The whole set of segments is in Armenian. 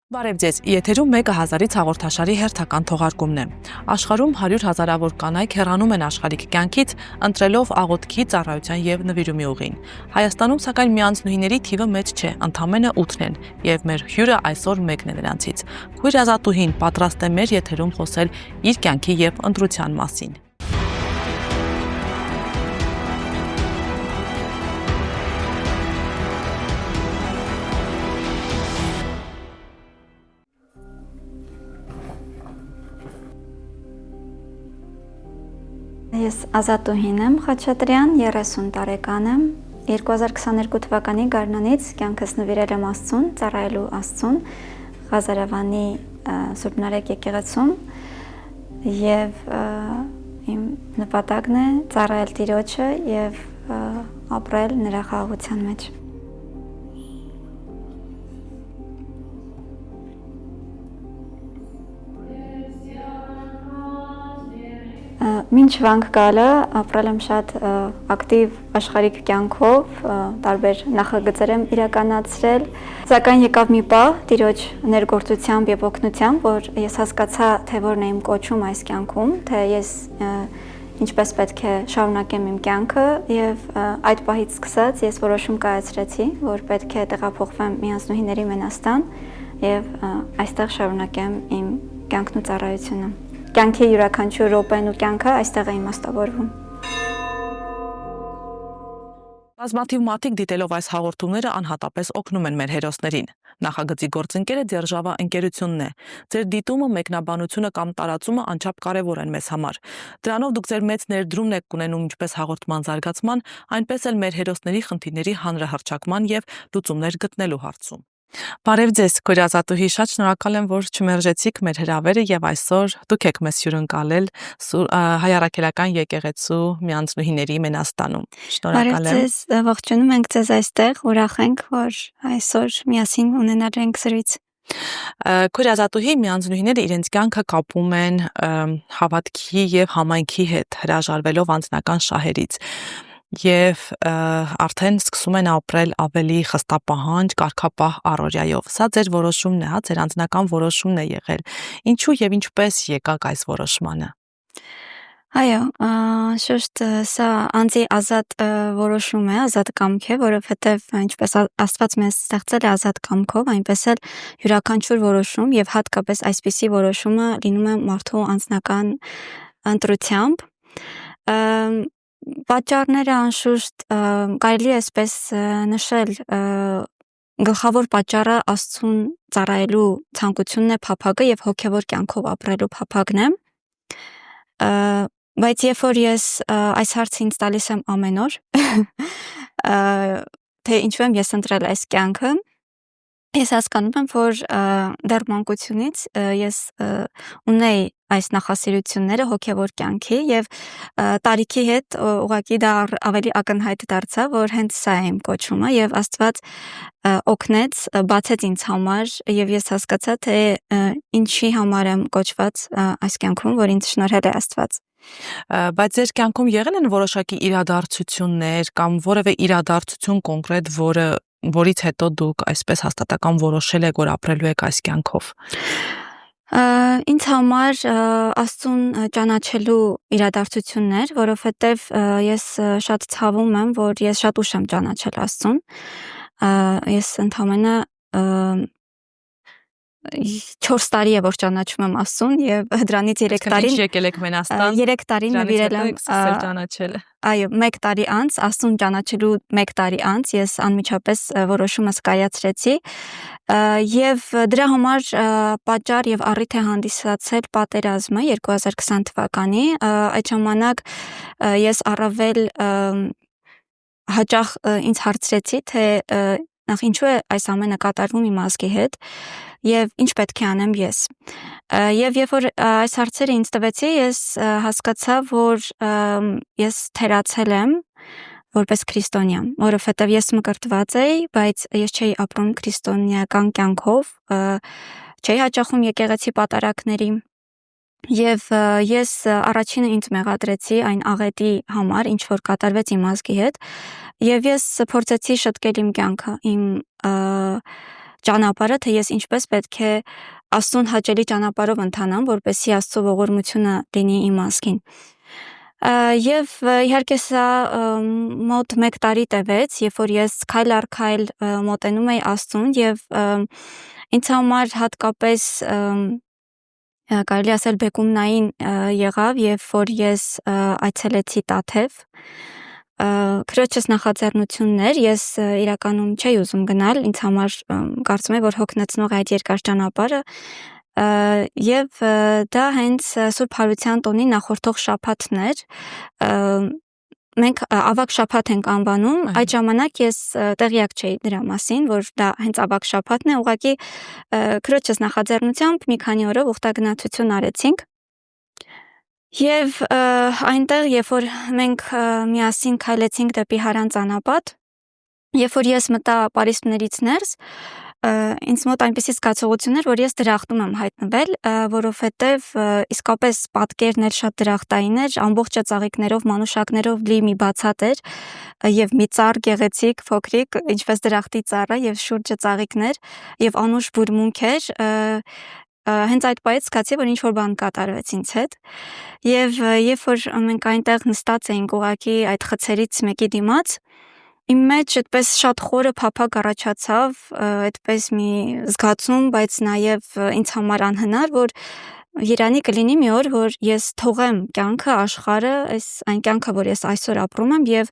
Բարև ձեզ, եթերում 1000-ից հաղորդաշարի հերթական թողարկումն է։ Աշխարհում 100 հազարավոր կանայք հեռանում են աշխարհիկ կյանքից, ընտրելով աղոթքի, ծառայության եւ նվիրումի ուղին։ Հայաստանում սակայն միանձնուհիների թիվը մեծ չէ, ընդամենը 8-ն են, եւ մեր հյուրը այսօր մեկն է նրանցից։ Քույր Ազատուհին պատրաստ է մեր եթերում խոսել իր կյանքի եւ ընտրության մասին։ Ես Ազատուհին եմ Խաչատրյան, 30 տարեկան եմ, 2022 թվականի գարնանից կյանքս նվիրել եմ Աստծուն, ծառայելու Աստծուն, Ղազարավանի Սուրբ Նարեկ եկեղեցում եւ իմ նպատակն է ծառայել Տիրոջը եւ ապրել նրա խաղաղության մեջ։ Մինչ վանք գալը ապրել եմ շատ ակտիվ աշխարհիկ կյանքով, տարբեր նախագծեր եմ իրականացրել, սակայն եկավ մի պահ Տիրոջ ներգործությամբ եւ օգնությամբ, որ ես հասկացա, թե որն է իմ կոչում այս կյանքում, թե ես ինչպես պետք է շարունակեմ իմ կյանքը եւ այդ պահից սկսած ես որոշում կայացրեցի, որ պետք է տեղափոխվեմ միանձնուհիների մենաստան եւ այստեղ շարունակեմ իմ կյանքն ու ծառայությունը։ Կյանքի յուրաքանչյուր րոպեն ու կյանքը այստեղ է իմաստավորվում։ Բազմաթիվ մարդիկ դիտելով այս հաղորդումները անհատապես օգնում են մեր հերոսներին։ Նախագծի գործընկերը Ձերժավա ընկերությունն է։ Ձեր դիտումը, մեկնաբանությունը կամ տարածումը անչափ կարևոր են մեզ համար։ Դրանով դուք ձեր մեծ ներդրումն եք ունենում ինչպես հաղորդման զարգացման, այնպես էլ մեր հերոսների խնդիրների հանրահռչակման եւ լուծումներ գտնելու հարցում։ Բարև ձեզ, քույր Ազատուհի, շատ շնորհակալ եմ, որ չմերժեցիք մեր հրավերը եւ այսօր դուք եք մեզ հյուրընկալել Հայ Առաքելական եկեղեցու միանձնուհիների մենաստանում։ Շնորհակալ եմ։ Բարև ձեզ, ողջունում ենք ձեզ այստեղ, ուրախ ենք, որ այսօր միասին ունենալ ենք զրույց։ Քույր Ազատուհի, միանձնուհիները իրենց կյանքը կապում են հավատքի եւ համայնքի հետ, հրաժարվելով անձնական շահերից։ Եվ արդեն սկսում են ապրել ավելի խստապահանջ, կարգապահ առօրյայով։ Սա ձեր որոշումն է, հա, ձեր անձնական որոշումն է եղել։ Ինչու եւ ինչպես եկաք այս որոշմանը։ Այո, շուտ սա անձի ազատ որոշում է, ազատ կամք է, որովհետև ինչպես Աստված մեզ ստեղծել է ազատ կամքով, այնպես էլ յուրաքանչյուր որոշում եւ հատկապես այսպիսի որոշումը լինում է մարդու անձնական ընտրությամբ։ Պատճառները անշուշտ կարելի է այսպես նշել, գլխավոր պատճառը Աստծուն ծառայելու ցանկությունն է, փափագը եւ հոգեվոր կյանքով ապրելու փափագն է։ Բայց երբ որ ես այս հարցը ինձ տալիս եմ ամեն օր, թե ինչու եմ ես ընտրել այս կյանքը, ես հասկանում եմ, որ դեռ մանկությունից ես ունեի այս նախասիրությունները հոգևոր կյանքի եւ տարիքի հետ ուղղակի դա ավելի ակնհայտ դարձավ, որ հենց սա է իմ կոչումը եւ Աստված օգնեց, բացեց ինձ համար եւ ես հասկացա, թե ինչի համար եմ կոչված այս կյանքում, որ ինձ շնորհել է Աստված։ Բայց ձեր կյանքում եղել են որոշակի իրադարձություններ կամ որևէ իրադարձություն կոնկրետ, որից հետո դուք այսպես հաստատական որոշել եք, որ ապրելու եք այս կյանքով։ Ինձ համար Աստծուն ճանաչելու իրադարձություններ, որովհետև ես շատ ցավում եմ, որ ես շատ ուշ եմ ճանաչել Աստծուն։ Ես ընդամենը 4 տարի է, որ ճանաչում եմ Աստծուն եւ դրանից 3 տարին եկել եք մենաստան։ 3 տարին նվիրել եմ ճանաչելը։ Այո, 1 տարի անց, Աստծուն ճանաչելու 1 տարի անց ես անմիջապես որոշումս կայացրեցի եւ դրա համար պատճառ եւ առիթ է հանդիսացել պատերազմը 2020 թվականի։ Այդ ժամանակ ես առավել հաճախ ինձ հարցրեցի, թե նախ ինչու է այս ամենը կատարվում իմ ազգի հետ եւ ինչ պետք է անեմ ես։ Եվ երբ որ այս հարցերը ինձ տվեցի, ես հասկացա, որ ես թերացել եմ որպես քրիստոնյա, որովհետեւ ես մկրտված էի, բայց ես չէի ապրում քրիստոնեական կյանքով, չէի հաճախում եկեղեցի պատարակների եւ ես առաջինը ինձ մեղադրեցի այն աղետի համար, ինչ որ կատարվեց իմ ազգի հետ, եւ ես փորձեցի շտկել իմ կյանքը, իմ ճանապարհը, թե ես ինչպես պետք է Աստծուն հաճելի ճանապարհով ընթանամ, որպեսզի Աստծո ողորմությունը լինի իմ ազգին։ Եվ իհարկե սա մոտ 1 տարի տևեց, երբ որ ես քայլ առ քայլ մոտենում էի Աստծուն եւ ինձ համար հատկապես կարելի ասել բեկումնային եղավ, երբ որ ես այցելեցի Տաթև, քրոջս նախաձեռնություններ, ես իրականում չէի ուզում գնալ, ինձ համար կարծում եմ, որ հոգնեցնող այդ երկար ճանապարհը եւ դա հենց Սուրբ Հարության տոնի նախորդող շաբաթն էր, մենք ավագ շաբաթ ենք անվանում, այդ ժամանակ ես տեղյակ չէի դրա մասին, որ դա հենց ավագ շաբաթն է, ուղղակի քրոջս նախաձեռնությամբ մի քանի օրով ուխտագնացություն արեցինք։ Եվ այնտեղ, երբ որ մենք միասին քայլեցինք դեպի Հարան ճանապարհ, երբ որ ես մտա պարիսպներից ներս, ինձ մոտ այնպիսի զգացողություն էր, որ ես դրախտում եմ հայտնվել, որովհետև իսկապես պատկերն էր շատ դրախտային էր, ամբողջը ծաղիկներով, մանուշակներով լի մի բացատ էր եւ մի ծառ գեղեցիկ, փոքրիկ, ինչպես դրախտի ծառը եւ շուրջը ծաղիկներ եւ անուշ բուրմունք էր, հենց այդ պահից զգացի, որ ինչ-որ բան կատարվեց ինձ հետ եւ երբ որ մենք այնտեղ նստած էինք ուղակի այդ խցերից մեկի դիմաց, իմ մեջ այդպես շատ խորը փափագ առաջացավ, այդպես մի զգացում, բայց նաև ինձ համար անհնար, որ Երանի կլինի մի օր, որ ես թողեմ կյանքը, աշխարհը, այն կյանքը, որ ես այսօր ապրում եմ եւ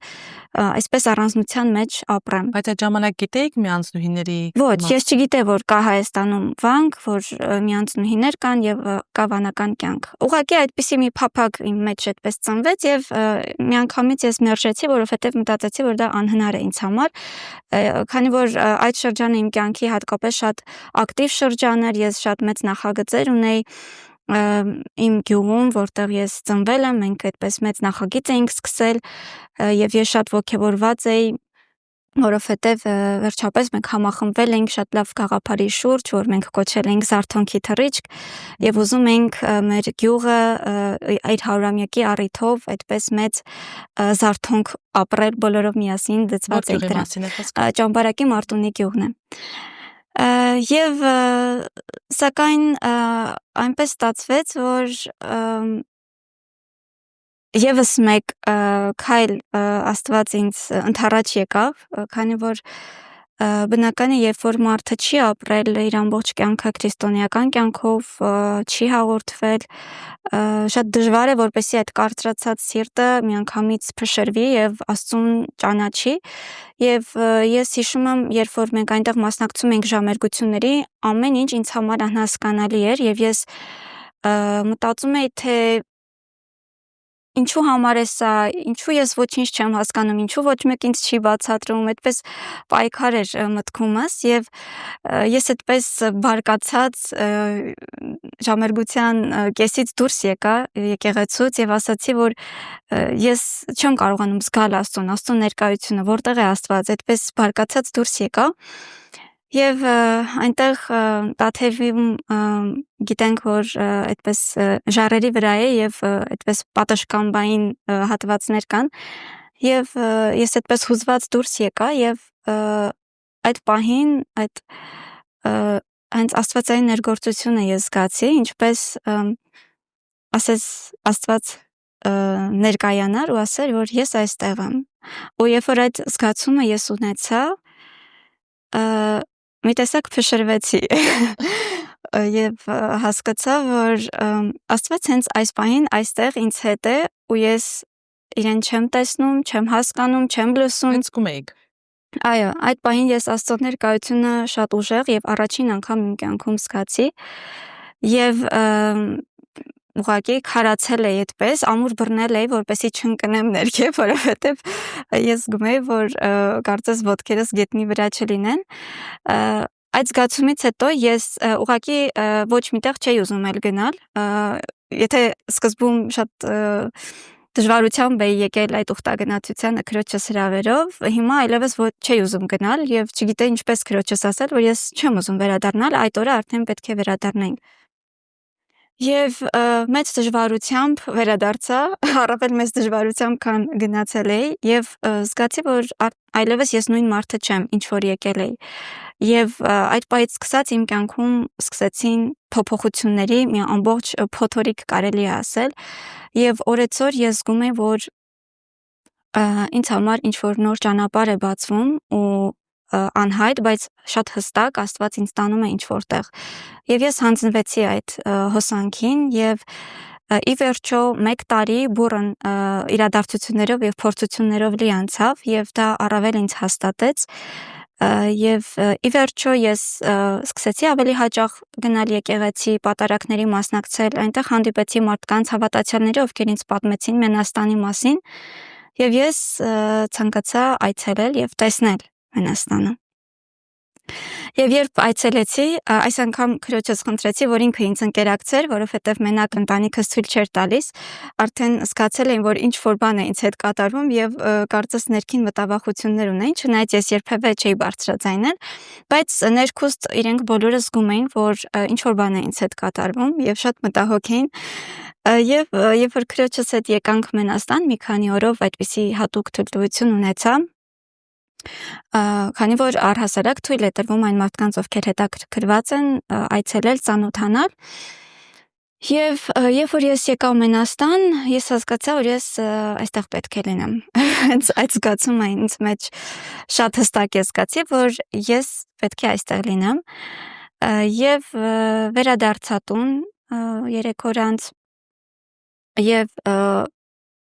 այսպես առանձնության մեջ ապրեմ։ Բայց այդ ժամանակ գիտեիք մի անձնուհիների Ոչ, ես չգիտեի, որ կա Հայաստանում վանք, որ մի անձնուհիներ կան եւ կա վանական կյանք։ Ուղղակի այդպիսի մի փափագ իմ մեջ այդպես ծնվեց եւ միանգամից ես մերժեցի, որովհետեւ մտածեցի, որ դա անհնար է ինձ համար, քանի որ այդ շրջանը իմ կյանքի հատկապես շատ ակտիվ շրջան էր, ես շատ մեծ նախագծեր ունեի իմ գյուղում, որտեղ ես ծնվել եմ, մենք այդպես մեծ նախագիծ էինք սկսել եւ ես շատ ողջավորված էի, որովհետեւ վերջապես մենք համախմբվել էինք շատ լավ գաղափարի շուրջ, որ մենք կոչել էինք Զարթոնքի թռիչք եւ ուզում էինք մեր գյուղը այդ 100-ամյակի առիթով այդպես մեծ զարթոնք ապրել բոլորով միասին դծված էինք դրան։ Ճամբարակի Մարտունի գյուղն է։ Եվ սակայն այնպես ստացվեց, որ եւս մեկ քայլ Աստված ինձ ընդառաջ եկավ, քանի որ բնական է, երբ որ մարդը չի ապրել իր ամբողջ կյանքը քրիստոնեական կյանքով, չի հաղորդվել, շատ դժվար է, որպեսզի այդ կարծրացած սիրտը միանգամից փշրվի եւ Աստծուն ճանաչի, եւ ես հիշում եմ, երբ որ մենք այնտեղ մասնակցում ենք ժամերգությունների, ամեն ինչ ինձ համար անհասկանալի էր եւ ես մտածում էի, թե ինչու համար է սա, ինչու ես ոչինչ չեմ հասկանում, ինչու ոչ մեկ ինձ չի բացատրում, այդպես պայքար էր մտքումս եւ ես այդպես բարկացած ժամերգության կեսից դուրս եկա եկեղեցուց եւ ասացի, որ ես չեմ կարողանում զգալ Աստծուն ներկայությունը, որտեղ է Աստված, այդպես բարկացած դուրս եկա Եվ այնտեղ Տաթևում գիտենք, որ այդպես ժառերի վրա է եւ այդպես պատշգամբային հատվածներ կան եւ ես այդպես հուզված դուրս եկա եւ այդ պահին այդ հենց աստվածային ներգործությունը ես զգացի, ինչպես ասես Աստված ներկայանար ու ասեր, որ ես այստեղ եմ։ Ու երբ որ այդ զգացումը ես ունեցա, մի տեսակ փշրվեցի եւ հասկացա, որ Աստված հենց այս պահին այստեղ ինձ հետ է ու ես իրեն չեմ տեսնում, չեմ հասկանում, չեմ լսում։ Ինձ էիք։ Այո, այդ պահին ես Աստծո ներկայությունը շատ ուժեղ եւ առաջին անգամ իմ կյանքում զգացի եւ ուղղակի քարացել էի այդպես, ամուր բռնել էի, որպեսզի չընկնեմ ներքև, որովհետև ես զգում էի, որ կարծես ոտքերս գետնի վրա չլինեն։ Այդ զգացումից հետո ես ուղղակի ոչ միտեղ չէի ուզում էլ գնալ։ Եթե սկզբում շատ դժվարությամբ էի եկել այդ ուխտագնացությանը քրոջս հրավերով, հիմա այլևս ոչ չէի ուզում գնալ եւ չգիտեի ինչպես քրոջս ասել, որ ես չեմ ուզում վերադառնալ, այդ օրը արդեն պետք է վերադառնայինք։ Եվ մեծ դժվարությամբ վերադարձա, առավել մեծ դժվարությամբ քան գնացել էի եւ զգացի, որ այլևս ես նույն մարդը չեմ, ինչ որ եկել էի։ Եվ այդ պահից սկսած իմ կյանքում սկսեցին փոփոխությունների մի ամբողջ փոթորիկ կարելի է ասել եւ օրեցօր ես զգում եմ, որ ինձ համար ինչ որ նոր ճանապարհ է բացվում ու անհայտ, բայց շատ հստակ Աստված ինձ տանում է ինչ որտեղ։ Եվ ես հանձնվեցի այդ հոսանքին եւ ի վերջո 1 տարի բուրըն իրադարձություններով եւ փորձություններով լի անցավ եւ դա առավել ինձ հաստատեց եւ ի վերջո ես սկսեցի ավելի հաճախ գնալ եկեղեցի, պատարակների մասնակցել, այնտեղ հանդիպեցի մարդկանց հավատացյալների, ովքեր ինձ պատմեցին Մենաստանի մասին եւ ես ցանկացա այցելել եւ տեսնել Մենաստանը։ Եվ երբ այցելեցի, այս անգամ քրոջս խնդրեցի, որ ինքը ինձ ընկերակցեր, որովհետև մենակ ընտանիքս թույլ չէր տալիս, արդեն զգացել եմ, որ ինչ որ բան է ինձ հետ կատարվում եւ կարծես ներքին մտավախություններ ունեին, չնայած ես երբևէ չէի բարձրաձայնել, բայց ներքուստ իրենք բոլորը զգում էին, որ ինչ որ բան է ինձ հետ կատարվում եւ շատ մտահոգ էին։ Եվ երբ որ քրոջս հետ եկանք Մենաստան, մի քանի օրով այդպիսի հատուկ թույլտվություն ունեցա, քանի որ առհասարակ թույլ է տրվում այն մարդկանց, ովքեր հետաքրքրված են այցելել, ծանոթանալ։ Եվ երբ որ ես եկա Մենաստան, ես հասկացա, որ ես այստեղ պետք է լինեմ։ Հենց այդ զգացումը ինձ մեջ շատ հստակ ես զգացի, որ ես պետք է այստեղ լինեմ։ Եվ վերադարձա տուն 3 օր անց եւ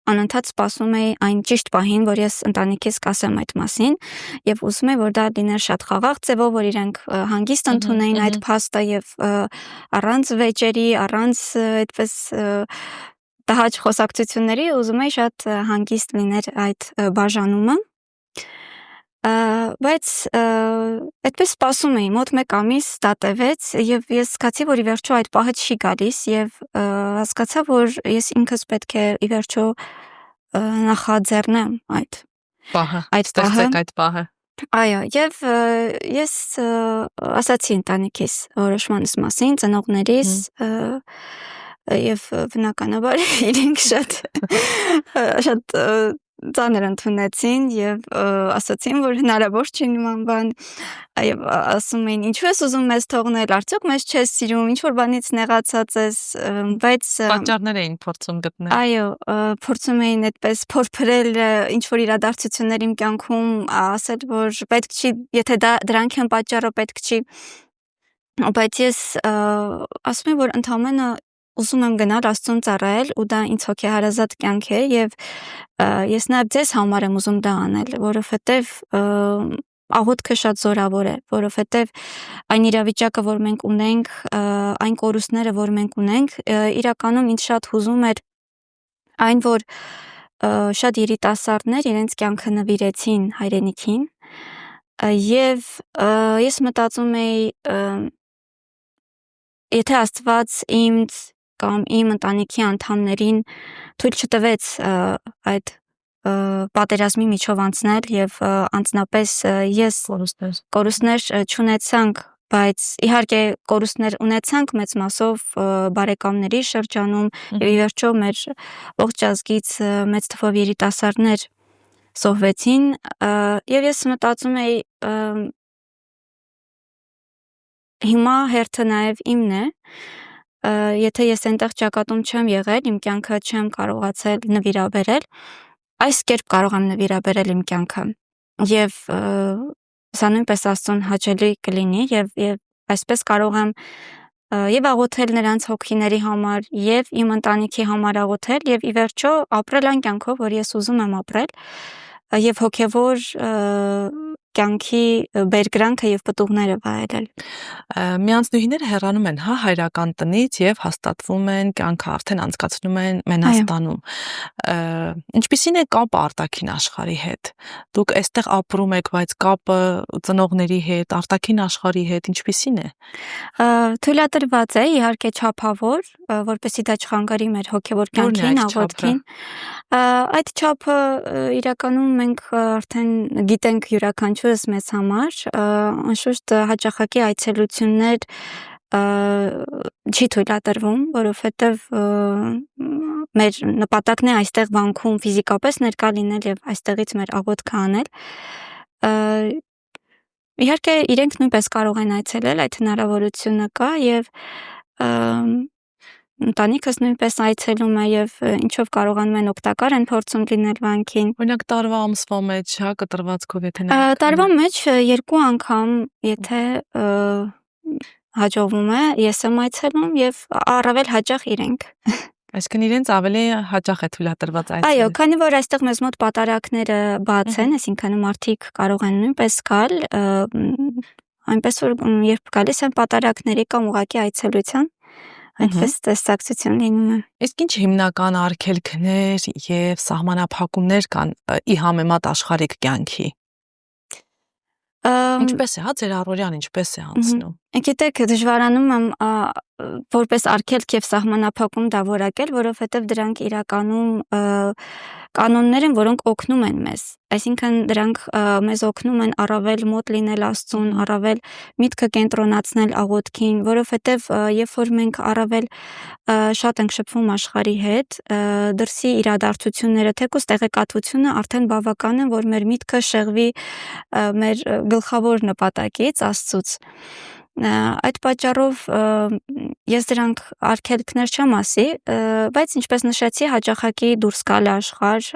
անընդհատ սպասում էի այն ճիշտ պահին, որ ես ընտանիքիս կասեմ այդ մասին եւ ուզում եմ, որ դա լիներ շատ խաղաղ ձևով, որ իրենք հանգիստ ընդունեին այդ փաստը եւ առանց վեճերի, առանց այդպես տհաճ խոսակցությունների, ուզում էի շատ հանգիստ լիներ այդ բաժանումը։ Բայց այդպես սպասում էի, մոտ 1 ամիս դա տևեց եւ ես զգացի, որ ի վերջո այդ պահը չի գալիս եւ հասկացա, որ ես ինքս պետք է ի վերջո նախաձեռնեմ այդ պահը։ Այո, եւ ես ասացի ընտանիքիս որոշմանս մասին, ծնողներիս եւ բնականաբար իրենք շատ ծանր ընդունեցին եւ ասացին, որ հնարավոր չի նման բան, եւ ասում էին, ինչու ես ուզում մեզ թողնել, արդյոք մեզ չես սիրում, ինչ որ բանից նեղացած ես, բայց պատճառներ էին փորձում գտնել։ Այո, փորձում էին այդպես փորփրել ինչ որ իրադարձություններ իմ կյանքում, ասել, որ պետք չի, եթե դրանք են պատճառը, պետք չի, բայց ես ասում եմ, որ ընդհանրապես ուզում եմ գնալ Աստծուն ծառայել ու դա ինձ հոգեհարազատ կյանք է եւ ես նաեւ ձեզ համար եմ ուզում դա անել, որովհետեւ աղոթքը շատ զորավոր է, որովհետեւ այն իրավիճակը, որ մենք ունենք, այն կորուստները, որ մենք ունենք, իրականում ինձ շատ հուզում էր այն, որ շատ երիտասարդներ իրենց կյանքը նվիրեցին հայրենիքին եւ ես մտածում էի եթե Աստված ինձ կամ իմ ընտանիքի անդամներին թույլ չտվեց այդ պատերազմի միջով անցնել եւ անձնապես ես կորուստներ չունեցանք, բայց իհարկե կորուստներ ունեցանք մեծ մասով բարեկամների շրջանում եւ ի վերջո մեր ողջ ազգից մեծ թվով երիտասարդներ զոհվեցին եւ ես մտածում էի հիմա հերթը նաեւ իմն է եթե ես այնտեղ ճակատում չեմ եղել, իմ կյանքը չեմ կարողացել նվիրաբերել, այս կերպ կարող եմ նվիրաբերել իմ կյանքը եւ սա նույնպես Աստծուն հաճելի կլինի եւ այսպես կարող եմ եւ աղոթել նրանց հոգիների համար եւ իմ ընտանիքի համար աղոթել եւ ի վերջո ապրել այն կյանքով, որ ես ուզում եմ ապրել եւ հոգեվոր կյանքի բերկրանքը եւ պտուղները վայելել։ Միանձնուհիները հեռանում են հայրական տնից եւ հաստատվում են, կյանքը արդեն անցկացնում են Մենաստանում։ Ինչպիսին է կապը արտաքին աշխարհի հետ։ Դուք այստեղ ապրում եք, բայց կապը ծնողների հետ, արտաքին աշխարհի հետ ինչպիսին է։ Թույլատրված է, իհարկե չափավոր, որպեսզի դա չխանգարի մեր հոգեվոր կյանքին, աղոթքին։ Այդ չափը իրականում մենք արդեն գիտենք յուրաքանչյուրս մեզ համար, անշուշտ հաճախակի այցելություններ չի թույլատրվում, որովհետև մեր նպատակն է այստեղ վանքում ֆիզիկապես ներկա լինել եւ այստեղից մեր աղոթքը անել։ Իհարկե իրենք նույնպես կարող են այցելել, այդ հնարավորությունը կա եւ ընտանիքս նույնպես այցելում է եւ ինչով կարողանում են օգտակար են փորձում լինել վանքին։ Օրինակ տարվա ամսվա մեջ, հա, կտրվածքով եթե տարվա մեջ 2 անգամ, եթե հաջողվում է, ես եմ այցելում եւ առավել հաճախ իրենք։ Այսինքն իրենց ավելի հաճախ է թույլատրված այցելել։ Այո, քանի որ այստեղ մեզ մոտ պատարակները բաց են, այսինքն մարդիկ կարող են նույնպես գալ, այնպես որ երբ գալիս են պատարակների կամ ուղղակի այցելության, այդպես տեսակցություն լինում է։ Իսկ ինչ հիմնական արգելքներ եւ սահմանափակումներ կան ի համեմատ աշխարհիկ կյանքի։ Ինչպես է, հա, ձեր առօրյան ինչպես է անցնում։ Գիտեք, դժվարանում եմ որպես արգելք եւ սահմանափակում դա որակել, որովհետեւ դրանք իրականում կանոններ են, որոնք օգնում են մեզ։ Այսինքն դրանք մեզ օգնում են առավել մոտ լինել Աստծուն, առավել միտքը կենտրոնացնել աղոթքին, որովհետեւ երբ որ մենք առավել շատ ենք շփվում աշխարհի հետ, դրսի իրադարձությունները, թեկուզ տեղեկատվությունը արդեն բավական է, որ մեր միտքը շեղվի մեր գլխավոր նպատակից, Աստծուց։ Այդ պատճառով ես դրանք արգելքներ չեմ ասի, բայց ինչպես նշեցի, հաճախակի դուրս գալ աշխարհ,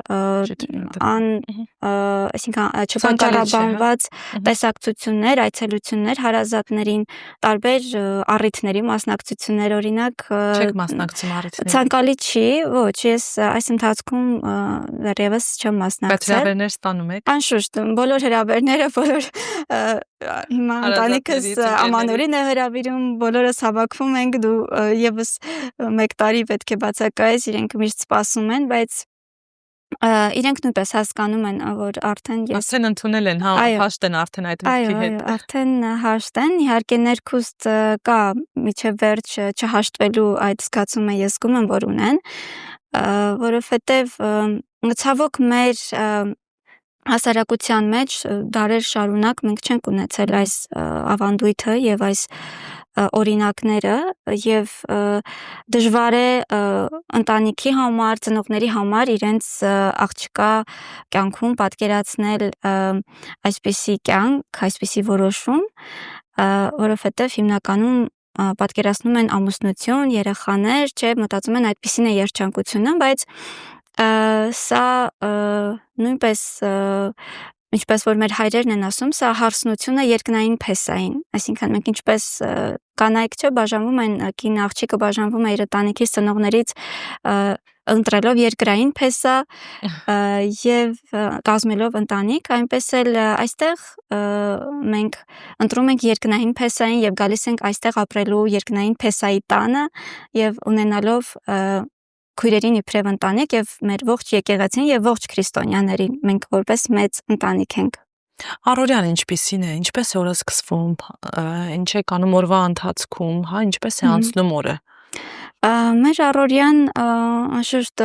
այսինքն չպատճառաբանված տեսակցություններ, այցելություններ հարազատներին, տարբեր առիթների մասնակցություններ, օրինակ չեք մասնակցում առիթների։ Ցանկալի չի, ոչ, ես այս ընթացքում դեռևս չեմ մասնակցել։ Բայց հրավերներ ստանում եք։ Անշուշտ, բոլոր հրավերները, բոլոր հիմա ընտանիքս ամանորին է հրավիրում, բոլորս հավաքվում ենք, դու եւս 1 տարի պետք է բացակայես, իրենք միշտ սպասում են, բայց իրենք նույնպես հասկանում են, որ արդեն ես Արդեն ընդունել են, հա, հաշտ են արդեն այդ մտքի հետ։ Այո, արդեն հաշտ են, իհարկե ներքուստ կա միջև վերջ չհաշտվելու այդ զգացումը ես զգում եմ, որ ունեն, որովհետև ցավոք մեր հասարակության մեջ դարեր շարունակ մենք չենք ունեցել այս ավանդույթը եւ այս օրինակները եւ դժվար է ընտանիքի համար, ծնողների համար իրենց աղջկա կյանքում պատկերացնել այսպիսի կյանք, այսպիսի որոշում, որովհետեւ հիմնականում պատկերացնում են ամուսնություն, երեխաներ, չէ, մտածում են այդպիսին է երջանկությունը, բայց սա նույնպես ինչպես որ մեր հայրերն են ասում, սա հարսնությունը երկնային փեսային, այսինքն մենք ինչպես կանայք չէ բաժանվում են, կին աղջիկը բաժանվում է իր ընտանիքից ծնողներից ընտրելով երկրային փեսա եւ կազմելով ընտանիք, այնպես էլ այստեղ մենք ընտրում ենք երկնային փեսային եւ գալիս ենք այստեղ ապրելու երկնային փեսայի տանը եւ ունենալով քույրերին իբրև ընտանիք եւ մեր ողջ եկեղեցին եւ ողջ քրիստոնյաներին մենք որպես մեծ ընտանիք ենք։ Առօրյան ինչպիսին է, ինչպես է օրը սկսվում, ինչ եք անում օրվա ընթացքում, հա, ինչպես է անցնում օրը։ Մեր առօրյան անշուշտ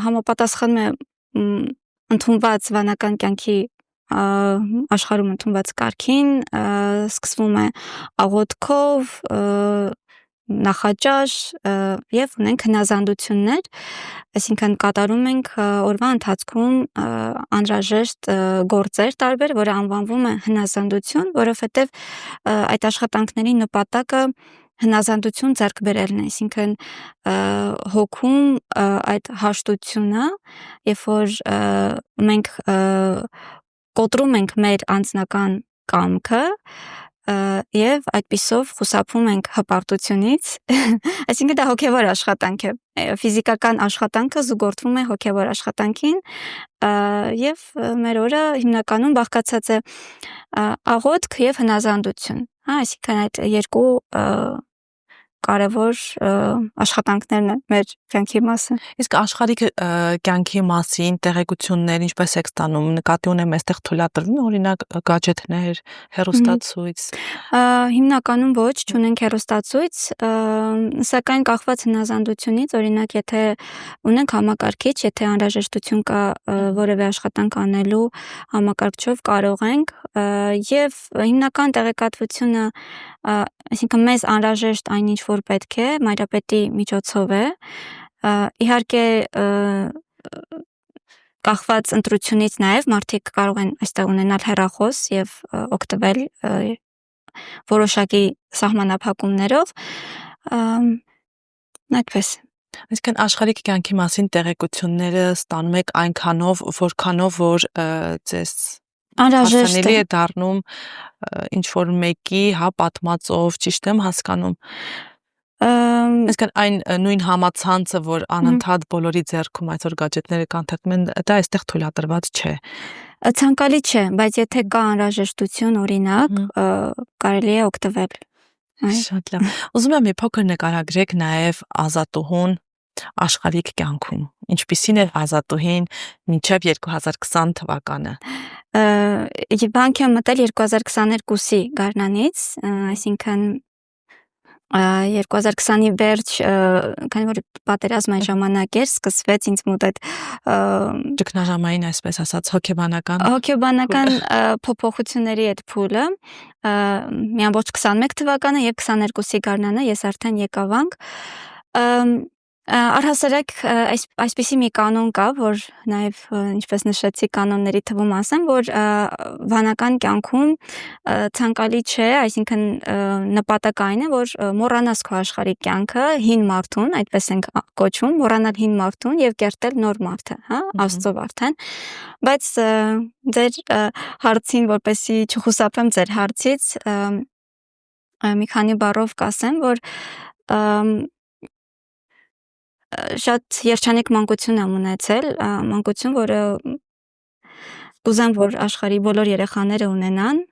համապատասխանում է ընդունված վանական կյանքի աշխարհում ընդունված կարգին, սկսվում է աղոթքով, նախաճաշ եւ ունենք հնազանդություններ, այսինքն կատարում ենք օրվա ընթացքում անհրաժեշտ գործեր տարբեր, որը անվանվում է հնազանդություն, որովհետեւ այդ աշխատանքների նպատակը հնազանդություն ձեռք բերելն է, այսինքն հոգում այդ հաշտությունը, երբ որ մենք կոտրում ենք մեր անձնական կամքը եւ այդպիսով խուսափում ենք հպարտությունից, այսինքն դա հոգեվոր աշխատանք է, ֆիզիկական աշխատանքը զուգորդվում է հոգեվոր աշխատանքին եւ մեր օրը հիմնականում բաղկացած է աղոթք եւ հնազանդություն, հա, այսինքն այդ երկու կարևոր աշխատանքներն են մեր կյանքի մասը։ Իսկ աշխարհիկ կյանքի մասին տեղեկություններ ինչպես եք ստանում, նկատի ունեմ այստեղ թույլատրվում է օրինակ գadgetներ, հեռուստացույց։ Հիմնականում ոչ, չունենք հեռուստացույց, սակայն կախված հնազանդությունից, օրինակ եթե ունենք համակարգիչ, եթե անհրաժեշտություն կա որևէ աշխատանք անելու համակարգչով կարող ենք եւ հիմնական տեղեկատվությունը, այսինքն մեզ անհրաժեշտ այն ինչ որ որ պետք է, մայրապետի միջոցով է։ Իհարկե կախված ընտրությունից նաև մարդիկ կարող են այստեղ ունենալ հեռախոս եւ օգտվել որոշակի սահմանափակումներով, այդպես։ Այսինքն աշխարհիկ կյանքի մասին տեղեկությունները ստանում եք այնքանով, որքանով որ ձեզ Անհրաժեշտ հասանելի է դառնում ինչ որ մեկի, հա, պատմածով, ճիշտ եմ հասկանում։ Այսինքն այն նույն համացանցը, որ անընդհատ բոլորի ձեռքում այսօր գadgetները կանթեղում են, դա այստեղ թույլատրված չէ։ Ցանկալի չէ, բայց եթե կա անհրաժեշտություն, օրինակ, կարելի է օգտվել։ Շատ լավ։ Ուզում եմ մի փոքր նկարագրեք նաև Ազատուհուն աշխարհիկ կյանքում։ Ինչպիսին էր Ազատուհին մինչև 2020 թվականը։ Բանկ եմ մտել 2022-ի գարնանից, այսինքն 2020-ի վերջ, քանի որ պատերազմն այն ժամանակ էր, սկսվեց ինձ մոտ այդ ճգնաժամային, այսպես ասած, հոգեբանական փոփոխությունների այդ փուլը, մի ամբողջ 21 թվականը եւ 22-ի գարնանը ես արդեն եկավանք, առհասարակ այսպիսի մի կանոն կա, որ նաև ինչպես նշեցի կանոնների թվում ասեմ, որ վանական կյանքում ցանկալի չէ, այսինքն նպատակային է, որ մոռանաս քո աշխարհիկ կյանքը, հին մարդուն, այդպես ենք կոչում, մոռանալ հին մարդուն եւ կերտել նոր մարդը, հա, Աստծով արդեն, բայց ձեր հարցին, որպեսի չխուսափեմ ձեր հարցից, մի քանի բառով կասեմ, որ շատ երջանիկ մանկություն եմ ունեցել, մանկություն, որը կուզեմ, որ աշխարհի բոլոր երեխաները ունենան,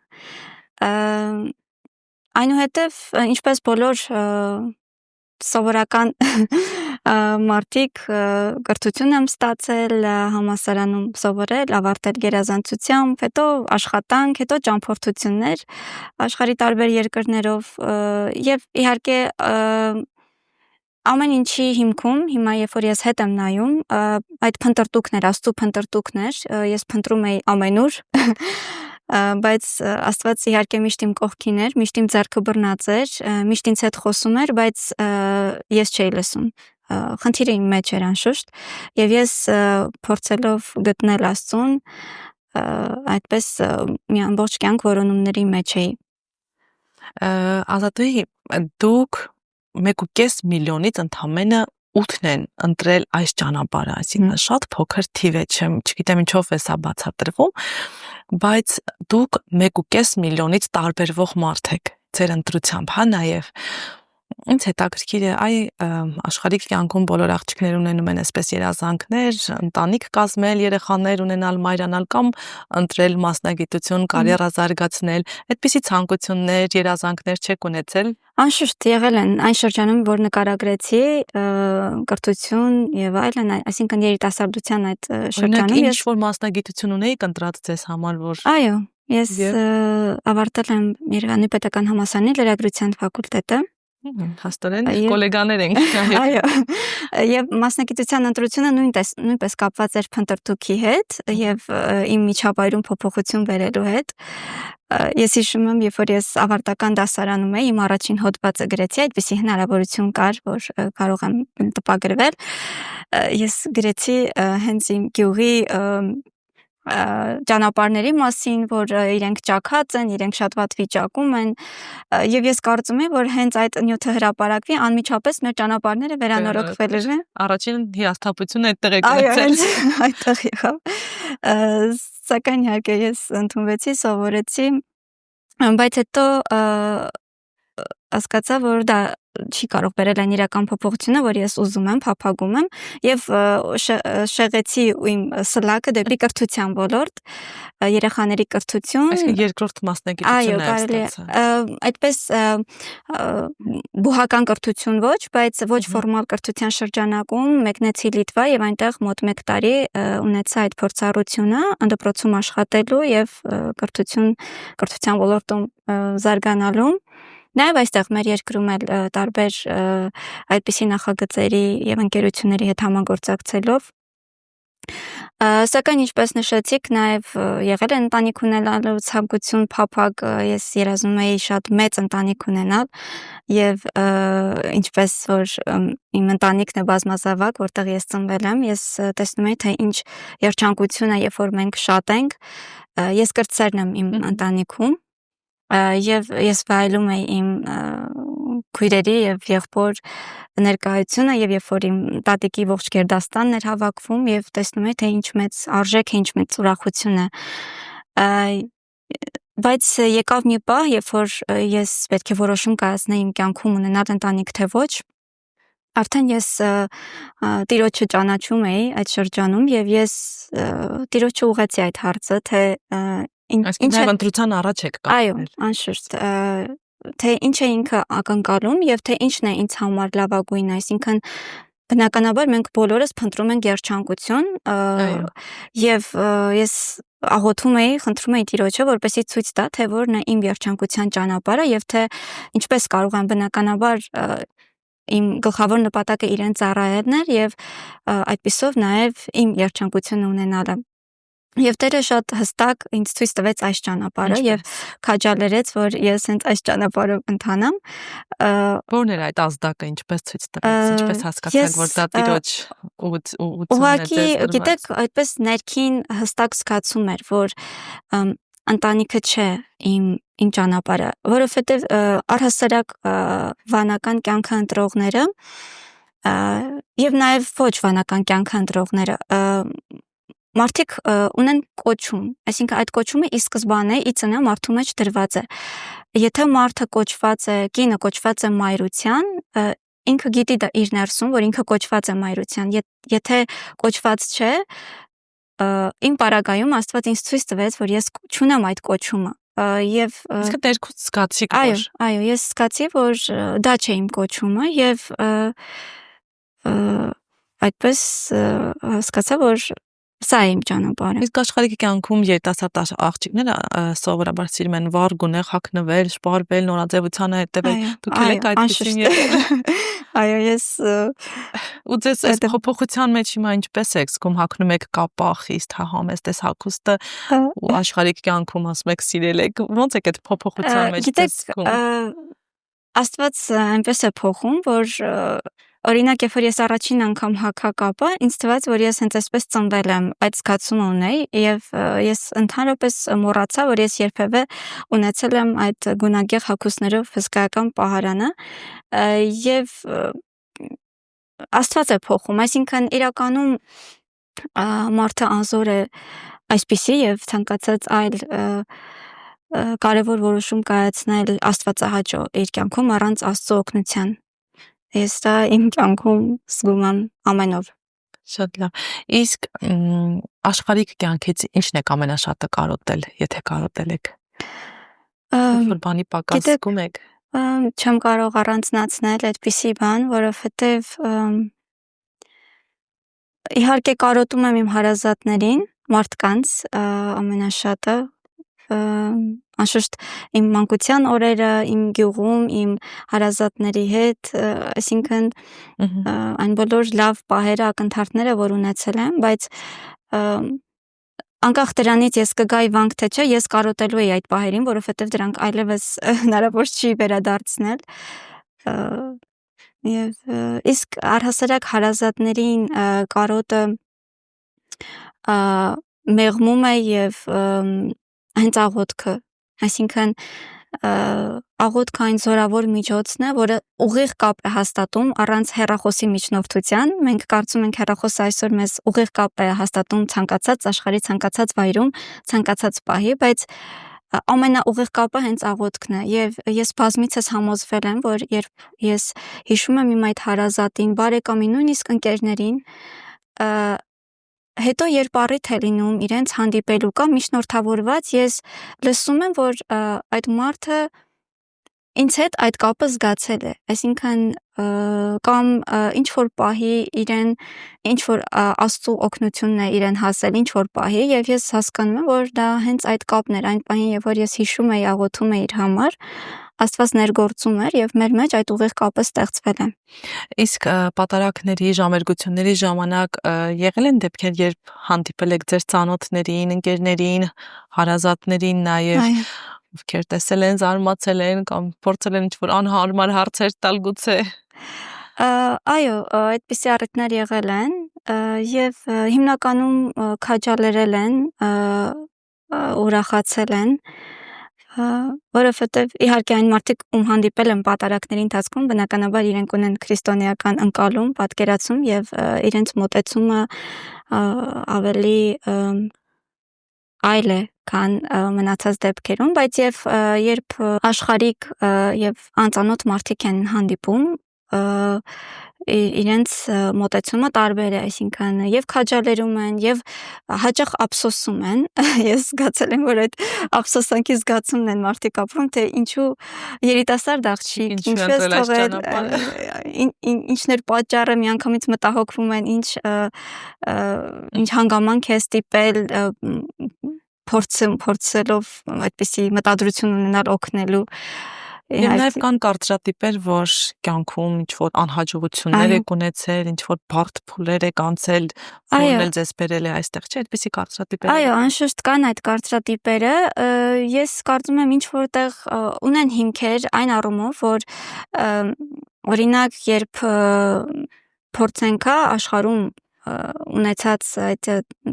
այնուհետև, ինչպես բոլոր սովորական մարդիկ, կրթություն եմ ստացել, համալսարանում սովորել, ավարտել գերազանցությամբ, հետո աշխատանք, հետո ճամփորդություններ աշխարհի տարբեր երկրներով եւ իհարկե ամեն ինչի հիմքում, հիմա երբ որ ես հետ եմ նայում, այդ փնտրտուքներ, Աստծո փնտրտուքներ, ես փնտրում էի ամենուր, բայց Աստված իհարկե միշտ իմ կողքին էր, միշտ իմ ձեռքը բռնած էր, միշտ ինձ հետ խոսում էր, բայց ես չէի լսում։ Խնդիրը իմ մեջ էր անշուշտ, եւ ես փորձելով գտնել Աստծուն, այդպես մի ամբողջ կյանք որոնումների մեջ էի։ Ազատուհի, դուք 1.5 միլիոնից ընդամենը 8-ն են ընտրել այս ճանապարհը, այսինքն շատ փոքր թիվ է, չգիտեմ ինչով է սա բացատրվում, բայց դուք 1.5 միլիոնից տարբերվող մարդ եք ձեր ընտրությամբ, հա, նաև ինձ հետաքրքիր է, աշխարհիկ կյանքում բոլոր աղջիկները ունենում են այսպես երազանքներ, ընտանիք կազմել, երեխաներ ունենալ, մայրանալ կամ ընտրել մասնագիտություն, կարիերա զարգացնել, այդպիսի ցանկություններ, երազանքներ չեք ունեցել։ Անշուշտ եղել են այն շրջանում, որ նկարագրեցի, կրթություն եւ այլն, այսինքն երիտասարդության այդ շրջանում ես ինչ որ մասնագիտություն ունեիք ընտրած ձեզ համար, որ Այո, ես ավարտել եմ Երևանի Պետական համալսարանի լրագրության ֆակուլտետը։ Հաստորեն գոլեգաներ ենք։ Այո, եւ մասնագիտության ընտրությունը նույնպես կապված էր փնտրտուքի հետ եւ իմ միջավայրում փոփոխություն բերելու հետ։ Ես հիշում եմ, երբ որ ես ավարտական դասարանում էի, իմ առաջին հոդվածը գրեցի, այդպիսի հնարավորություն կար, որ կարող եմ տպագրվել։ Ես գրեցի հենց իմ գյուղի ճանապարհների մասին, որ իրենք ճաքած են, իրենք շատ վատ վիճակում են, եւ ես կարծում եմ, որ հենց այդ նյութը հրապարակվի, անմիջապես մեր ճանապարհները վերանորոգվելու են։ Առաջին հիասթափությունը այդտեղ է գնացել։ Այդտեղ եղավ։ Սակայն իհարկե ես ընդունվեցի, սովորեցի, բայց հետո հասկացա, որ դա չի կարող բերել այն իրական փոփոխությունը, որ ես ուզում եմ, փափագում եմ, եւ շեղեցի իմ սլակը դեպի կրթության ոլորտ, երեխաների կրթություն։ Այսինքն երկրորդ մասնագիտությունն է ստացել։ Այդպես բուհական կրթություն ոչ, բայց ոչ ֆորմալ կրթության շրջանակում մեկնեցի Լիտվա եւ այնտեղ մոտ 1 տարի ունեցա այդ փորձառությունը դպրոցում աշխատելու եւ կրթության ոլորտում զարգանալու։ Նաև այստեղ մեր երկրում էլ տարբեր այդպիսի նախագծերի եւ ընկերությունների հետ համագործակցելով Սակայն ինչպես նշեցիք, նաև եղել է ընտանիք ունենալու ցանկություն փափակ, ես երազում էի շատ մեծ ընտանիք ունենալ եւ ինչպես որ իմ ընտանիքն է բազմազավակ, որտեղ ես ծնվել եմ, ես տեսնում եի թե ինչ երջանկություն է, երբ որ մենք շատ ենք, ես կրտսերն եմ իմ ընտանիքում եւ ես վայելում էի իմ քույրերի եւ եղբոր ներկայությունը եւ երբ որ իմ տատիկի ողջ գերդաստանն էր հավաքվում եւ տեսնում էի թե ինչ մեծ արժեք է, ինչ մեծ ուրախություն է, բայց եկավ մի պահ, երբ որ ես պետք է որոշում կայացնեի իմ կյանքում ունենալ ընտանիք թե ոչ, արդեն ես տիրոջը ճանաչում էի այդ շրջանում եւ ես տիրոջը ուղղեցի այդ հարցը, թե Այսինքն նաև ընտրության առաջ եք կապել։ Այո, անշուշտ, թե ինչ է ինքը ակնկալում եւ թե ինչն է ինձ համար լավագույնը, այսինքն բնականաբար մենք բոլորս փնտրում ենք երջանկություն եւ ես աղոթում էի, խնդրում էի Տիրոջը, որպեսզի ցույց տա, թե որն է իմ երջանկության ճանապարհը եւ թե ինչպես կարող եմ բնականաբար իմ գլխավոր նպատակը իրեն ծառայելն էր եւ այդպիսով նաեւ իմ երջանկությունը ունենալը։ Եվ Տերը շատ հստակ ինձ ցույց տվեց այս ճանապարհը եւ քաջալերեց, որ ես հենց այս ճանապարհով ընթանամ։ Որն էր այդ ազդակը, ինչպես ցույց տվեց, ինչպես հասկացաք, որ դա Տիրոջ ուղղությունն է։ Ուղղակի, գիտեք, այդպես ներքին հստակ զգացում էր, որ ընտանիքը չէ իմ ճանապարհը, որովհետեւ առհասարակ վանական կյանքը ընտրողները եւ նաեւ ոչ վանական կյանքը ընտրողները մարդիկ ունեն կոչում, այսինքն այդ կոչումը ի սկզբանե ի ծնե մարդու մեջ դրված է։ Եթե մարդը կոչված է, կինը կոչված է մայրության, ինքը գիտի դա իր ներսում, որ ինքը կոչված է մայրության։ Եթե կոչված չէ, իմ պարագայում Աստված ինձ ցույց տվեց, որ ես չունեմ այդ կոչումը։ Եվ իսկ ներքուց զգացիք, որ այո, ես զգացի, որ դա չէ իմ կոչումը եւ այդպես հասկացա, որ սա է իմ ճանապարհը։ Իսկ աշխարհի կյանքում երիտասարդ աղջիկները սովորաբար սիրում են վառ գունեղ հագնվել, շպարվել, նորաձևությանը հետևել։ Դուք եք այդպեսին եղել։ Այո, ես ու ձեզ այս փոփոխության մեջ հիմա ինչպես եք զգում, հագնում եք կապա, խիստ, համեստ հագուստը ու աշխարհի կյանքում ասում եք սիրել եք։ Ոնց եք այդ փոփոխության մեջ զգում։ Աստված այնպես է փոխում, որ օրինակ, երբ որ ես առաջին անգամ հագա կապը, ինձ թվաց, որ ես հենց այսպես ծնվել եմ, այդ զգացումը ունեի եւ ես ընդհանրապես մոռացա, որ ես երբևէ ունեցել եմ այդ գունագեղ հագուստներով հսկայական պահարանը եւ Աստված է փոխում, այսինքն իրականում մարդը անզոր է այսպիսի եւ ցանկացած այլ կարևոր որոշում կայացնել աստվածահաճո իր կյանքում առանց Աստծո օգնության։ Ես դա իմ կյանքում զգում եմ ամենով։ Շատ լավ։ Իսկ աշխարհիկ կյանքից ի՞նչն եք ամենաշատը կարոտել, եթե կարոտել եք։ Որ բանի պակաս զգում եք։ Չեմ կարող առանձնացնել այդպիսի բան, որովհետև իհարկե կարոտում եմ իմ հարազատներին, մարդկանց ամենաշատը անշուշտ իմ մանկության օրերը, իմ գյուղում, իմ հարազատների հետ, այսինքն այն բոլոր լավ պահերը, ակնթարթները, որ ունեցել եմ, բայց անկախ դրանից ես կգայի վանք թե չէ, ես կարոտելու էի այդ պահերին, որովհետև դրանք այլևս հնարավոր չի վերադարձնել։ Եվ իսկ առհասարակ հարազատներին կարոտը մեղմում է եւ հենց աղոթքը, այսինքն աղոթքը այն զորավոր միջոցն է, որը ուղիղ կապ է հաստատում առանց հեռախոսի միջնորդության։ Մենք կարծում ենք հեռախոսը այսօր մեզ ուղիղ կապ է հաստատում ցանկացած աշխարհի ցանկացած վայրում, ցանկացած պահի, բայց ամենաուղիղ կապը հենց աղոթքն է եւ ես բազմիցս համոզվել եմ, որ երբ ես հիշում եմ իմ այդ հարազատին, բարեկամին, նույնիսկ ընկերներին, հետո երբ առիթ է լինում իրենց հանդիպելու կամ միջնորդավորված, ես լսում եմ, որ այդ մարդը ինձ հետ այդ կապը զգացել է, այսինքն կամ ինչ որ պահի իրեն ինչ որ Աստծո օգնությունն է իրեն հասել ինչ որ պահի եւ ես հասկանում եմ, որ դա հենց այդ կապն էր այն պահին, երբ որ ես հիշում էի, աղոթում էի իր համար, Աստված ներգործում էր եւ մեր մեջ այդ ուղիղ կապը ստեղծվել է։ Իսկ պատարակների, ժամերգությունների ժամանակ եղել են դեպքեր, երբ հանդիպել եք ձեր ծանոթներին, ընկերներին, հարազատներին նաև, ովքեր տեսել են, զարմացել են կամ փորձել են ինչ-որ անհարմար հարցեր տալ գուցե։ Այո, այդպիսի առիթներ եղել են եւ հիմնականում քաջալերել են, ուրախացել են, որովհետեւ իհարկե այն մարդիկ, ում հանդիպել են պատարակների ընթացքում, բնականաբար իրենք ունեն քրիստոնեական ընկալում, պատկերացում եւ իրենց մոտեցումը ավելի այլ է, քան մնացած դեպքերում, բայց երբ աշխարհիկ եւ անծանոթ մարդիկ են հանդիպում, իրենց մոտեցումը տարբեր է, այսինքն եւ քաջալերում են եւ հաճախ ափսոսում են։ Ես զգացել եմ, որ այդ ափսոսանքի զգացումն են մարդիկ ապրում, թե ինչու երիտասարդ աղջիկ, ինչու է թողել, ինչն էր պատճառը, միանգամից մտահոգվում են, ինչ հանգամանք է ստիպել փորձելով այդպիսի մտադրություն ունենալ օգնելու։ Եվ նաև կան կարծրատիպեր, որ կյանքում ինչ-որ անհաջողություններ եք ունեցել, ինչ-որ բարդ փուլեր եք անցել, որն էլ ձեզ բերել է այստեղ, չէ՞, այդպիսի կարծրատիպեր։ Այո, անշուշտ կան այդ կարծրատիպերը, ես կարծում եմ ինչ-որտեղ ունեն հիմքեր այն առումով, որ օրինակ, երբ փորձենք աշխարհում ունեցած այդ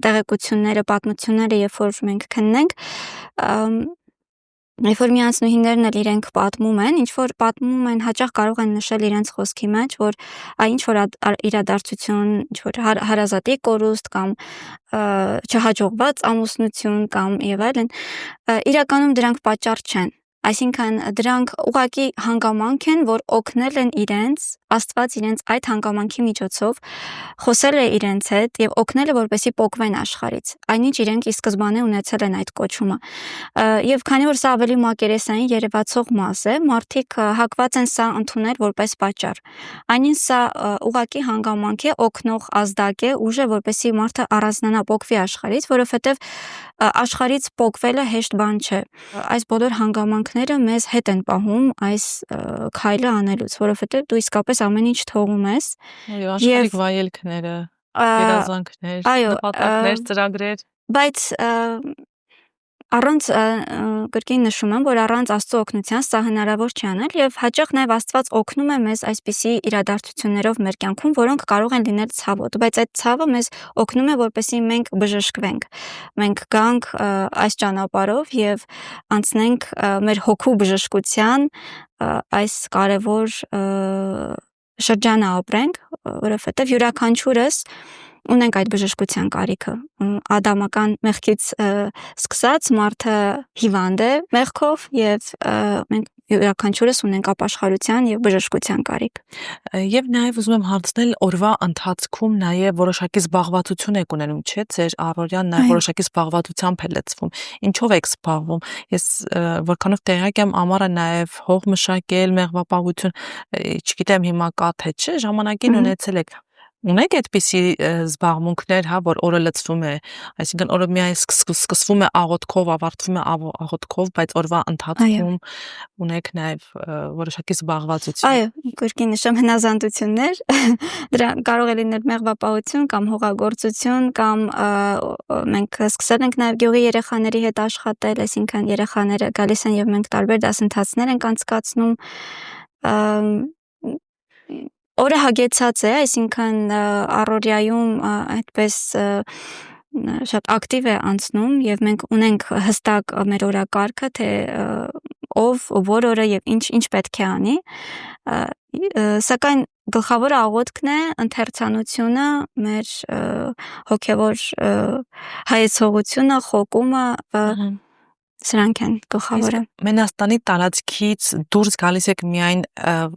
տեղեկությունները, պատմությունները, երբ որ մենք քննենք, երբ որ միանցնուհիներն էլ իրենք պատմում են, ինչ որ պատմում են, հաճախ կարող են նշել իրենց խոսքի մեջ, որ ինչ որ իրադարձություն, ինչ որ հարազատի կորուստ կամ չհաջողված ամուսնություն կամ եւ այլն, իրականում դրանք պատճառ չեն։ Այսինքն դրանք ուղղակի հանգամանք են, որ օգնել են իրենց, Աստված իրենց այդ հանգամանքի միջոցով խոսել է իրենց հետ եւ օգնել է, որպեսզի պոկվեն աշխարհից։ Այնինչ իրենք ի սկզբանե ունեցել են այդ կոչումը։ Եվ քանի որ սա ավելի մակերեսային երևացող մաս է, մարդիկ հակված են սա ընդունել որպես պատճառ։ Այնինչ սա ուղղակի հանգամանք է, օգնող ազդակ է, ուժ է, որպեսզի մարդը առանձնանա, պոկվի աշխարհից, որովհետեւ աշխարհից պոկվելը հեշտ բան չէ։ Այս բոլոր հանգամանքները մեզ հետ են պահում այս քայլը անելուց, որովհետեւ դու իսկապես ամեն ինչ թողում ես։ Այո, աշխարհիկ վայելքները, երազանքներ, նպատակներ, ծրագրեր։ Բայց առանց կրկին նշում եմ, որ առանց Աստծո օգնության սա հնարավոր չի անել եւ հաճախ նաեւ Աստված օգնում է մեզ այսպիսի իրադարձություններով մեր կյանքում, որոնք կարող են լինել ցավոտ, բայց այդ ցավը մեզ օգնում է, որպեսզի մենք բժշկվենք։ Մենք գանք այս ճանապարհով եւ անցնենք մեր հոգու բժշկության այս կարևոր շրջանը ապրենք, որովհետեւ յուրաքանչյուրս ունենք այդ բժշկության կարիքը։ Ադամական մեղքից սկսած մարդը հիվանդ է մեղքով եւ մենք յուրաքանչյուրս ունենք ապաշխարության եւ բժշկության կարիք։ Եվ նաեւ ուզում եմ հարցնել, օրվա ընթացքում նաեւ որոշակի զբաղվածություն եք ունենում, չէ՞, ձեր առօրյան նաեւ որոշակի զբաղվածությամբ է լցվում։ Ինչով եք զբաղվում։ Ես որքանով տեղյակ եմ, ամառը նաեւ հող մշակել, մեղվապահություն, չգիտեմ հիմա կա թե չէ, ժամանակին ունեցել եք։ Ունեք այդպիսի զբաղմունքներ, հա, որ օրը լցվում է, այսինքն օրը միայն սկսվում է աղոթքով, ավարտվում է աղոթքով, բայց օրվա ընթացքում ունեք նաև որոշակի զբաղվածություն։ Այո, կրկին նշեմ հնազանդություններ, դրա կարող է լինել մեղվապահություն կամ հողագործություն կամ մենք սկսել ենք նաև գյուղի երեխաների հետ աշխատել, այսինքն երեխաները գալիս են եւ մենք տարբեր դասընթացներ ենք անցկացնում։ Օրը հագեցած է, այսինքն առօրյայում այդպես շատ ակտիվ է անցնում եւ մենք ունենք հստակ մեր օրակարգը, թե ով որ օրը եւ ինչ պետք է անի, սակայն գլխավորը աղոթքն է, ընթերցանությունը, մեր հոգեվոր հայեցողությունը, խոկումը, սրանք են գլխավորը։ Մենաստանի տարածքից դուրս գալիս եք միայն,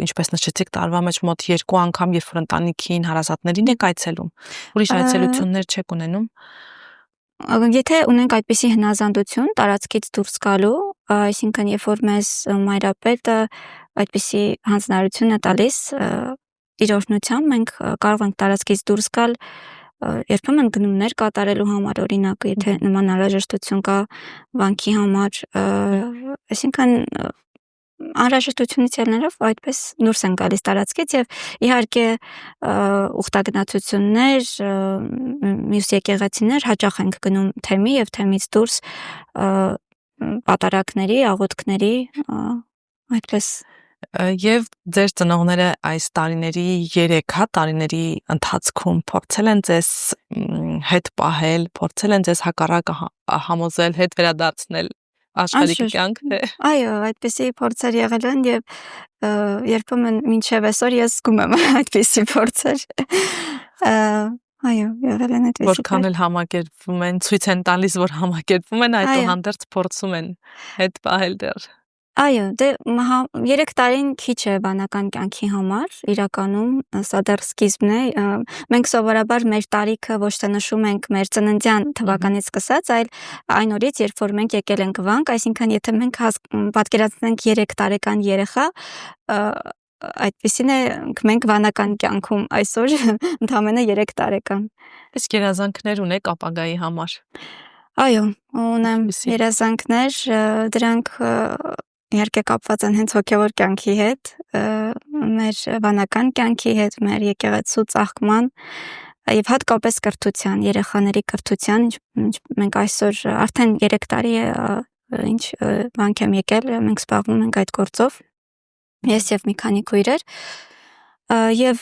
ինչպես նշեցիք, տարվա մեջ մոտ 2 անգամ, երբ որ ընտանիքին, հարազատներին եք այցելում։ Ուրիշ այցելություններ չեք ունենում։ Եթե ունենք այդպիսի հնազանդություն տարածքից դուրս գալու, այսինքն երբ որ մեզ մայրապետը այդպիսի հանձնարարություն է տալիս իր օրհնությամբ, մենք կարող ենք տարածքից դուրս գալ երբեմն գնումներ կատարելու համար, օրինակ, եթե նման անհրաժեշտություն կա վանքի համար, այսինքն անհրաժեշտությունից ելնելով այդպես դուրս են գալիս տարածքից եւ իհարկե ուխտագնացություններ, մյուս եկեղեցիներ հաճախ ենք գնում թեմի եւ թեմից դուրս պատարակների, աղոթքների, այդպես Եվ ձեր ծնողները այս տարիների ընթացքում փորձել են ձեզ հետ պահել, փորձել են ձեզ հակառակը համոզել, հետ վերադարձնել աշխարհիկ կյանք, թե այո, այդպիսի փորձեր եղել են եւ երբեմն մինչեւ այսօր ես զգում եմ այդպիսի փորձեր։ Այո, եղել են այդպիսի։ Որքան էլ համակերպվում են, ցույց են տալիս, որ համակերպվում են, այդուհանդերձ փորձում են հետ պահել դեռ։ Այո, դե 3 տարին քիչ է բանական կյանքի համար, իրականում սա դեռ սկիզբն է։ Մենք սովորաբար մեր տարիքը ոչ թե նշում ենք մեր ծննդյան թվականից սկսած, այլ այն օրից, երբ որ մենք եկել ենք վանք, այսինքն եթե մենք պատկերացնենք 3 տարեկան երեխա, այդպիսին է մենք վանական կյանքում այսօր ընդամենը 3 տարեկան։ Իսկ երազանքներ ունեք ապագայի համար։ Այո, ունեմ երազանքներ, դրանք իհարկե կապված են հենց հոգևոր կյանքի հետ, մեր վանական կյանքի հետ, մեր եկեղեցու ծաղկման եւ հատկապես կրթության, երեխաների կրթության, մենք այսօր արդեն 3 տարի է ինչ վանք եմ եկել, մենք զբաղվում ենք այդ գործով, ես եւ մի քանի քույրեր, եւ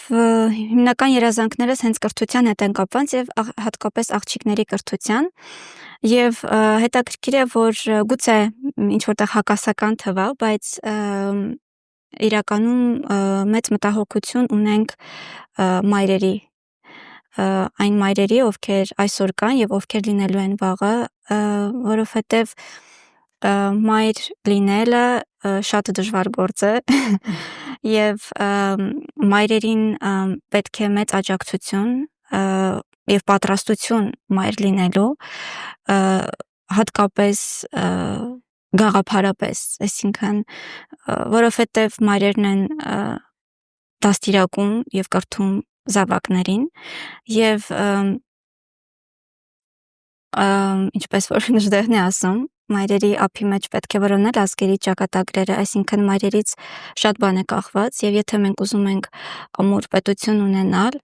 հիմնական երազանքներս հենց կրթության հետ են կապված եւ հատկապես աղջիկների կրթության եւ հետաքրքիր է որ գուցե ինչ որտեղ հակասական թվա, բայց իրականում մեծ մտահոգություն ունենք մայրերի այն մայրերի, ովքեր այսօր կան եւ ովքեր լինելու են վաղը, որովհետեւ մայր լինելը շատ դժվար գործ է եւ մայրերին պետք է մեծ աջակցություն եւ պատրաստություն մայր լինելու, հատկապես գաղափարապես, այսինքն որովհետեւ մայրերն են դաստիարակում եւ կրթում զավակներին եւ ինչպես որ Նժդեհն է ասում, մայրերի ափի մեջ պետք է որոնել ազգերի ճակատագրերը, այսինքն մայրերից շատ բան է կախված եւ եթե մենք ուզում ենք ամուր պետություն ունենալ,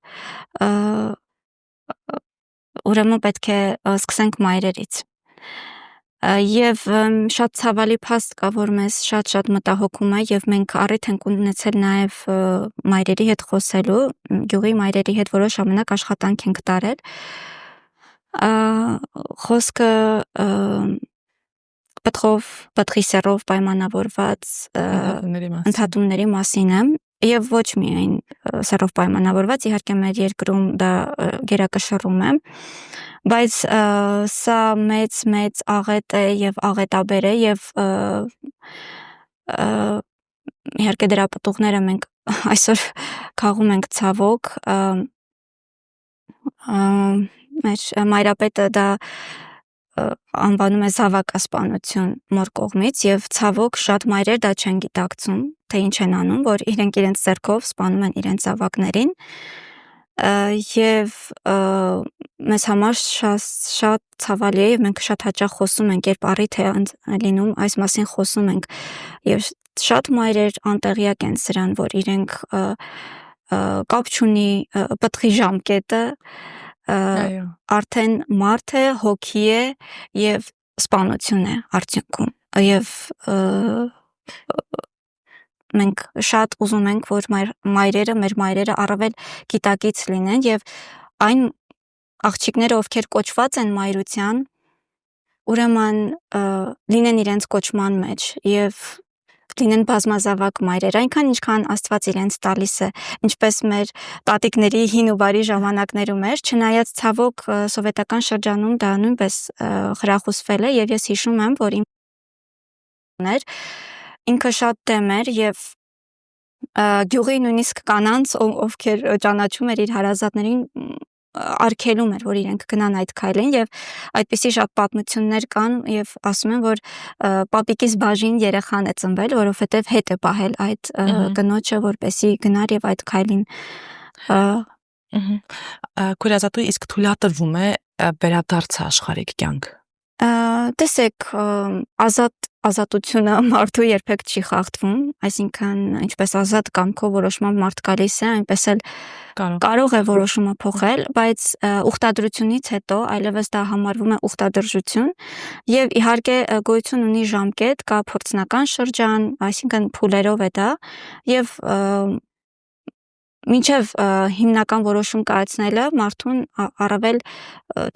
ուրեմն պետք է սկսենք մայրերից։ Եվ շատ ցավալի փաստ կա, որ մեզ շատ մտահոգում է եւ մենք առիթ ենք ունեցել նաեւ մայրերի հետ խոսելու, գյուղի մայրերի հետ որոշ ժամանակ աշխատանք ենք տարել։ Խոսքը պտղիսեռով պայմանավորված ընդհատումների մասին է եւ ոչ միայն սեռով պայմանավորված, իհարկե մեր երկրում դա գերակշռում է, բայց սա մեծ աղետ է եւ աղետաբեր է եւ իհարկե դրա պտուղները մենք այսօր քաղում ենք ցավոք, մեր մայրապետը դա անվանում է զավակասպանություն մոր կողմից եւ ցավոք շատ մայրեր դա չեն գիտակցում, թե ինչ են անում, որ իրենք իրենց ձեռքով սպանում են իրենց զավակներին եւ մեզ համար շատ ցավալի է եւ մենք շատ հաճախ խոսում ենք, երբ առիթ է լինում, այս մասին խոսում ենք եւ շատ մայրեր անտեղյակ են սրան, որ իրենք կապ չունի պտղի ժամկետը արդեն մարդ է, հոգի է եւ սպանություն է արդյունքում եւ մենք շատ ուզում ենք, որ մեր մայրերը առավել գիտակից լինեն եւ այն աղջիկները, ովքեր կոչված են մայրության, ուրեմն լինեն իրենց կոչման մեջ եւ լինեն բազմազավակ մայրեր, այնքան ինչքան Աստված իրենց տալիս է, ինչպես մեր տատիկների հին ու բարի ժամանակներում էր, չնայած ցավոք սովետական շրջանում դա նույնպես խրախուսվել է եւ ես հիշում եմ, որ ինքը շատ դեմ էր եւ գյուղի նույնիսկ կանանց, ովքեր ճանաչում էր իր հարազատներին, արգելում էր, որ իրենք գնան այդ քայլին եւ այդպիսի շատ պատմություններ կան եւ ասում են, որ պապիկիս բաժին երեխան է ծնվել, որովհետեւ հետ է պահել այդ կնոջը, որպեսի գնար եւ այդ քայլին Քուրազատու իսկ թույլատրվում է վերադարձը աշխարհիկ կյանք։ Տեսեք, ազատությունը մարդու երբեք չի խախտվում, այսինքն ինչպես ազատ կամքով որոշմամբ մարդ գալիս է, այնպես էլ կարող է որոշումը փոխել, բայց ուխտադրությունից հետո այլևս դա համարվում է ուխտադրժություն եւ իհարկե գոյություն ունի ժամկետ, կա փորձնական շրջան, այսինքն փուլերով է դա եւ մինչև հիմնական որոշում կայացնելը մարդուն առավել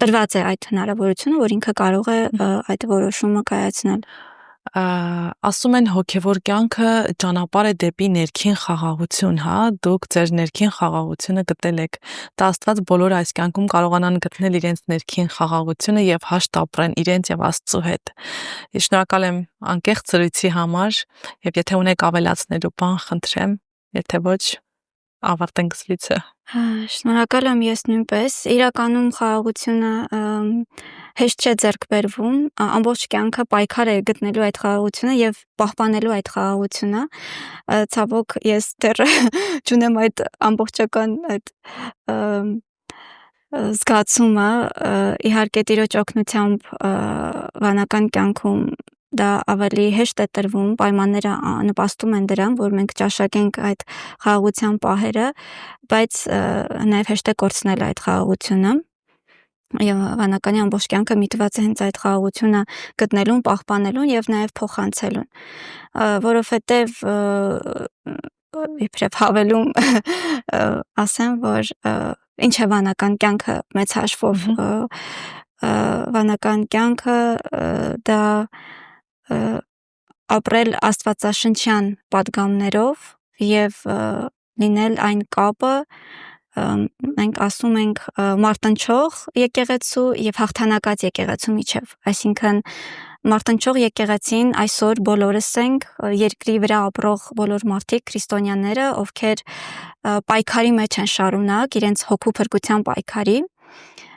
տրված է այդ հնարավորությունը, որ ինքը կարող է այդ որոշումը կայացնել։ Ասում են հոգևոր կյանքը ճանապարհ է դեպի ներքին խաղաղություն, հա, դուք ձեր ներքին խաղաղությունը գտել եք։ Դա Աստված բոլորը այս կյանքում կարողանան գտնել իրենց ներքին խաղաղությունը եւ հաշտ ապրեն իրենց եւ Աստծո հետ։ Ես շնորհակալ եմ անկեղծ զրույցի համար եւ եթե ունեք ավելացնելու բան, խնդրեմ, եթե ոչ, ավարտենք զրույցը։ Շնորհակալ եմ ես նույնպես։ Իրականում խաղաղությունը հեշտ չէ ձեռք բերվում, ամբողջ կյանքը պայքար է գտնելու այդ խաղաղությունը եւ պահպանելու այդ խաղաղությունը։ Ցավոք ես դեռ չունեմ այդ ամբողջական այդ զգացումը, իհարկե Տիրոջ օգնությամբ վանական կյանքում դա ավելի հեշտ է տրվում, պայմանները նպաստում են դրան, որ մենք ճաշակենք այդ խաղաղության պահերը, բայց նաև հեշտ է կորցնել այդ խաղաղությունը։ Եվ վանականի ամբողջ կյանքը միտված է հենց այդ խաղաղությունը գտնելուն, պահպանելուն եւ նաև փոխանցելուն, որովհետեւ իբրև հավելում ասեմ, որ ինչ է վանական կյանքը մեծ հաշվով վանական կյանքը դա ապրել աստվածաշնչյան պատգամներով եւ լինել այն կապը մենք ասում ենք մարտնչող եկեղեցու եւ հաղթանակած եկեղեցու միջև, այսինքն մարտնչող եկեղեցին այսօր բոլորս ենք երկրի վրա ապրող բոլոր մարդիկ քրիստոնյաները, ովքեր պայքարի մեջ են շարունակ իրենց հոգու փրկության պայքարի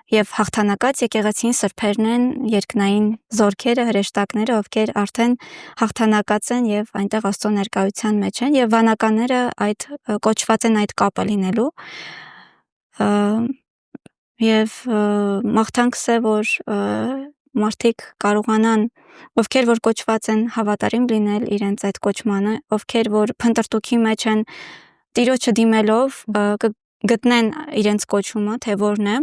եւ հաղթանակած եկեղեցին սրբերն են երկնային զորքերը, հրեշտակները, ովքեր արդեն հաղթանակած են եւ այնտեղ Աստծո ներկայության մեջ են եւ վանականները այդ կոչված են այդ կապը լինելու եւ մաղթանքս է, որ մարդիկ կարողանան, ովքեր որ կոչված են հավատարիմ լինել իրենց այդ կոչմանը, ովքեր որ փնտրտուքի մեջ են Տիրոջը դիմելով գտնեն իրենց կոչումը, թե որն է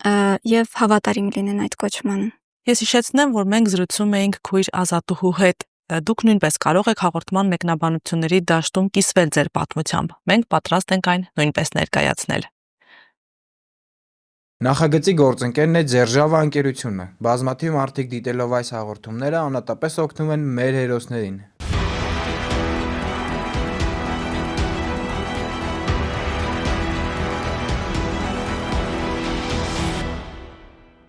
եւ հավատարիմ լինեն այդ կոչմանը։ Ես հիշեցնեմ, որ մենք զրուցում էինք քույր Ազատուհու հետ։ Դուք նույնպես կարող եք հաղորդման մեկնաբանությունների դաշտում կիսվել ձեր պատմությամբ։ Մենք պատրաստ ենք այն նույնպես ներկայացնել։ Նախագծի գործընկերն է Ձերժավա ընկերությունը։ Բազմաթիվ մարդիկ դիտելով այս հաղորդումները անհատապես օգնում են մեր հերոսներին։